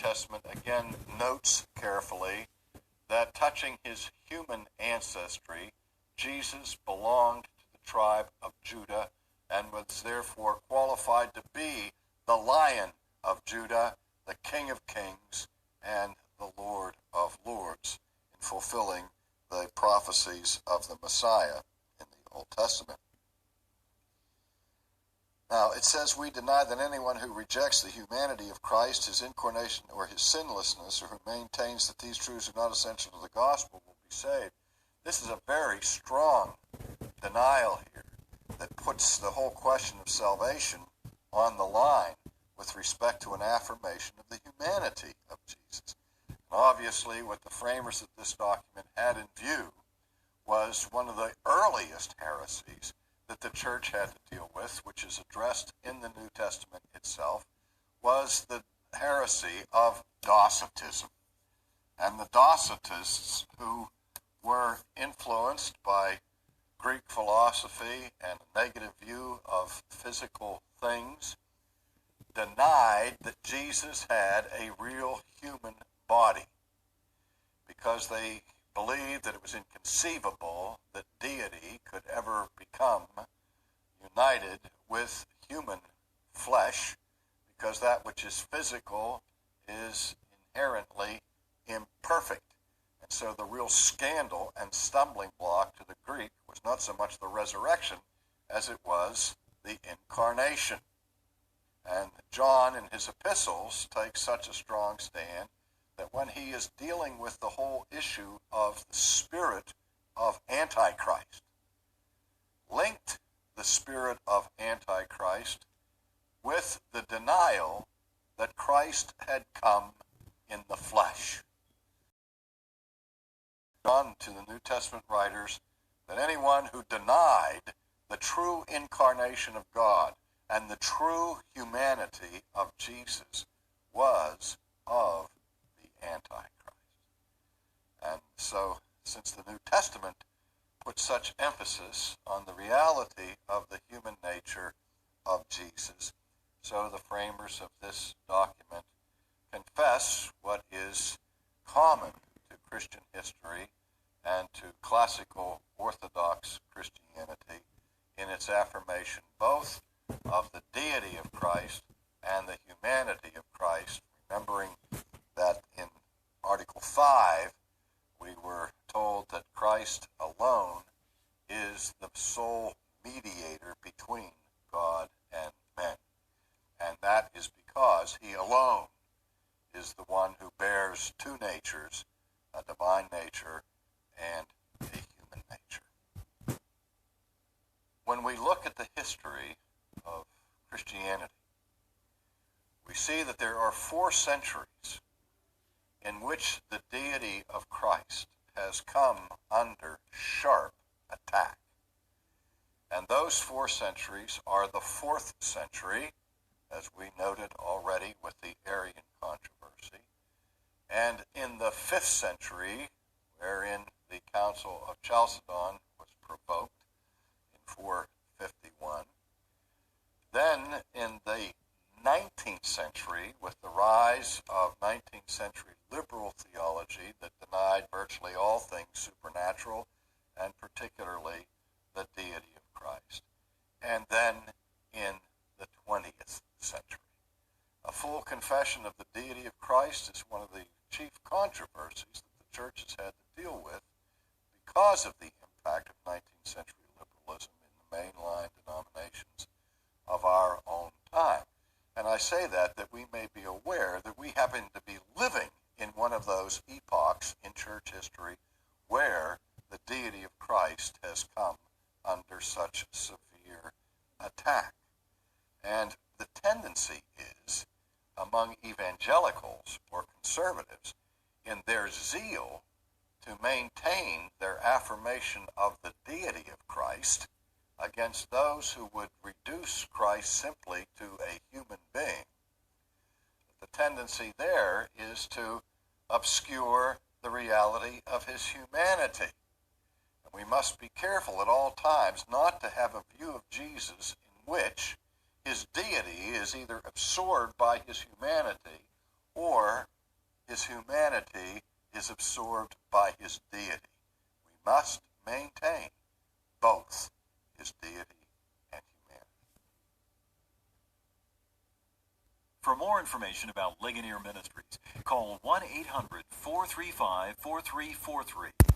Testament again notes carefully that touching his human ancestry, Jesus belonged to the tribe of Judah and was therefore qualified to be the Lion of Judah, the King of Kings, and the Lord of Lords, in fulfilling the prophecies of the Messiah in the Old Testament. Now, it says, we deny that anyone who rejects the humanity of Christ, his incarnation, or his sinlessness, or who maintains that these truths are not essential to the gospel will be saved. This is a very strong denial here that puts the whole question of salvation on the line with respect to an affirmation of the humanity of Jesus. And obviously, what the framers of this document had in view was one of the earliest heresies that the church had to deal with, which is addressed in the New Testament itself, was the heresy of Docetism. And the Docetists, who were influenced by Greek philosophy and a negative view of physical things, denied that Jesus had a real human body because they believed that it was inconceivable that deity could ever become united with human flesh, because that which is physical is inherently imperfect. And so the real scandal and stumbling block to the Greek was not so much the resurrection as it was the incarnation. And John in his epistles takes such a strong stand that when he is dealing with the whole issue of the spirit of Antichrist, linked the spirit of Antichrist with the denial that Christ had come in the flesh. John to the New Testament writers that anyone who denied the true incarnation of God and the true humanity of Jesus was of the Antichrist. And so, since the New Testament puts such emphasis on the reality of the human nature of Jesus, so the framers of this document confess what is common to Christian history and to classical Orthodox Christianity in its affirmation both of the deity of Christ and the humanity of Christ, remembering that in Article 5 we were told that Christ alone is the sole mediator between God and men. And that is because he alone is the one who bears two natures, a divine nature and a human nature. When we look at the history of Christianity, we see that there are 4 centuries in which the deity of Christ has come under sharp attack. And those 4 centuries are the 4th century, as we noted already with the Arian controversy, and in the 5th century, wherein the Council of Chalcedon was provoked in 451. Then in the 19th century, with the rise of 19th century liberal theology that denied virtually all things supernatural, and particularly the deity of Christ. And then in the 20th century. A full confession of the deity of Christ is one of the chief controversies that the church has had to deal with because of the impact of 19th century liberalism in the mainline denominations of our own time. And I say that we may be aware that we happen to be living in one of those epochs in church history where the deity of Christ has come under such severe attack. And the tendency is, among evangelicals or conservatives, in their zeal to maintain their affirmation of the deity of Christ against those who would reduce Christ simply to a human being, the tendency there is to obscure the reality of his humanity. And we must be careful at all times not to have a view of Jesus in which his deity is either absorbed by his humanity or his humanity is absorbed by his deity. We must maintain both his deity and humanity. For more information about Ligonier Ministries, call 1-800-435-4343.